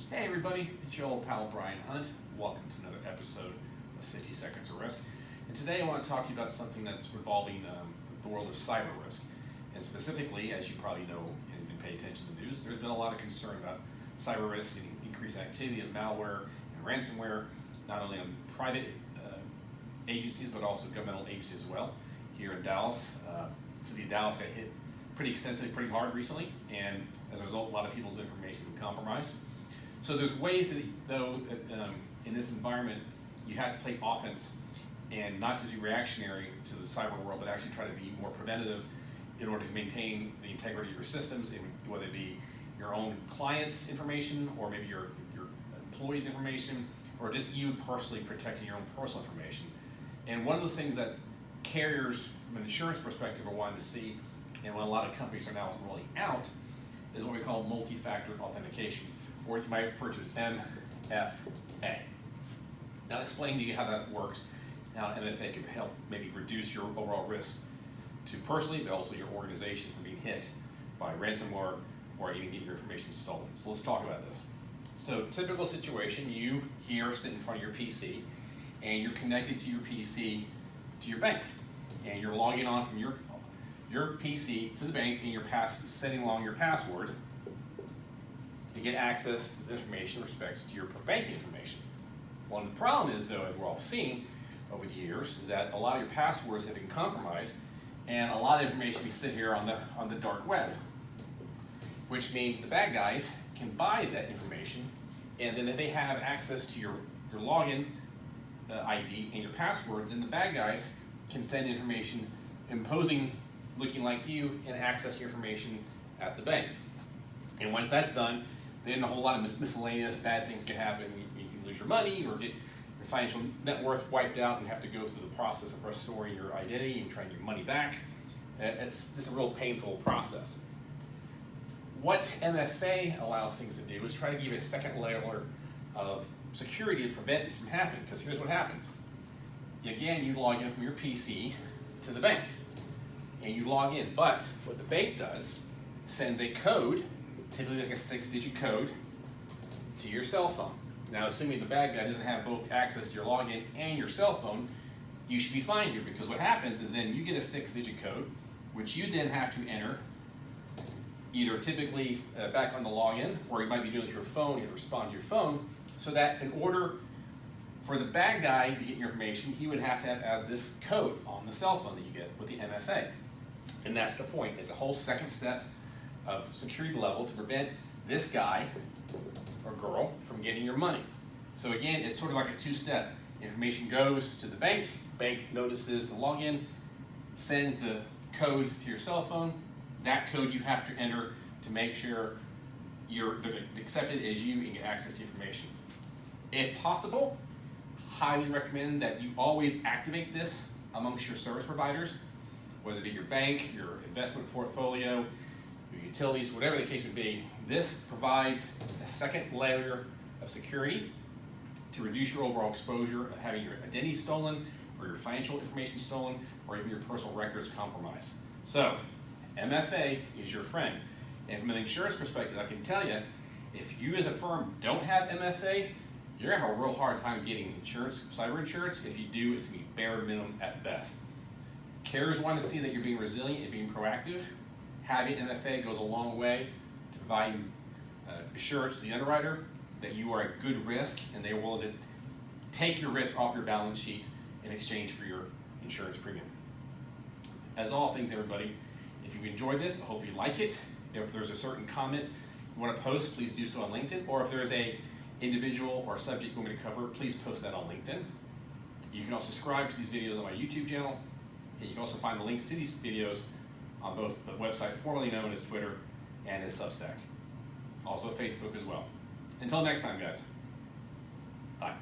Hey everybody, it's your old pal Brian Hunt. Welcome to another episode of 60 Seconds of Risk. And today I want to talk to you about something that's revolving the world of cyber risk. And specifically, as you probably know and pay attention to the news, there's been a lot of concern about cyber risk and increased activity of malware and ransomware, not only on private agencies but also governmental agencies as well. Here in Dallas, the city of Dallas got hit pretty extensively, pretty hard recently, and as a result, a lot of people's information was compromised. So there's ways that, though, in this environment, you have to play offense and not just be reactionary to the cyber world, but actually try to be more preventative in order to maintain the integrity of your systems, whether it be your own clients' information or maybe your employees' information, or just you personally protecting your own personal information. And one of those things that carriers, from an insurance perspective, are wanting to see, and what a lot of companies are now rolling out, is what we call multi-factor authentication, or you might refer to as MFA. Now, I'll explain to you how that works, how MFA can help maybe reduce your overall risk to personally, but also your organizations from being hit by ransomware or even getting your information stolen. So let's talk about this. So, typical situation, you here sit in front of your PC, and you're connected to your PC to your bank, and you're logging on from your PC to the bank, and you're setting along your password to get access to the information with respect to your banking information. One of the problem is, though, as we're all seeing over the years, is that a lot of your passwords have been compromised, and a lot of information we sit here on the dark web, which means the bad guys can buy that information, and then if they have access to your login ID and your password, then the bad guys can send information looking like you, and access your information at the bank. And once that's done, then a whole lot of miscellaneous bad things can happen. You can lose your money or get your financial net worth wiped out and have to go through the process of restoring your identity and trying to get your money back. It's just a real painful process. What MFA allows things to do is try to give you a second layer of security to prevent this from happening, because here's what happens. Again, you log in from your PC to the bank, and you log in, but what the bank does, sends a code, typically like a 6-digit code, to your cell phone. Now, assuming the bad guy doesn't have both access to your login and your cell phone, you should be fine here, because what happens is then you get a 6-digit code, which you then have to enter either typically back on the login, or you might be doing it through your phone, you have to respond to your phone, so that in order for the bad guy to get your information, he would have to have this code on the cell phone that you get with the MFA. And that's the point. It's a whole second step of security level to prevent this guy or girl from getting your money. So again, it's sort of like a two-step. Information goes to the bank notices the login, sends the code to your cell phone. That code you have to enter to make sure you're accepted as you and get access to information. If possible, highly recommend that you always activate this amongst your service providers, whether it be your bank, your investment portfolio, your utilities, whatever the case would be. This provides a second layer of security to reduce your overall exposure of having your identity stolen, or your financial information stolen, or even your personal records compromised. So, MFA is your friend. And from an insurance perspective, I can tell you, if you as a firm don't have MFA, you're going to have a real hard time getting insurance, cyber insurance. If you do, it's going to be bare minimum at best. Carriers want to see that you're being resilient and being proactive. Having MFA goes a long way to providing assurance to the underwriter that you are a good risk, and they're willing to take your risk off your balance sheet in exchange for your insurance premium. As all things, everybody, if you've enjoyed this, I hope you like it. If there's a certain comment you want to post, please do so on LinkedIn, or if there's a individual or subject you want me to cover, please post that on LinkedIn. You can also subscribe to these videos on my YouTube channel, and you can also find the links to these videos on both the website formerly known as Twitter and as Substack. Also Facebook as well. Until next time, guys. Bye.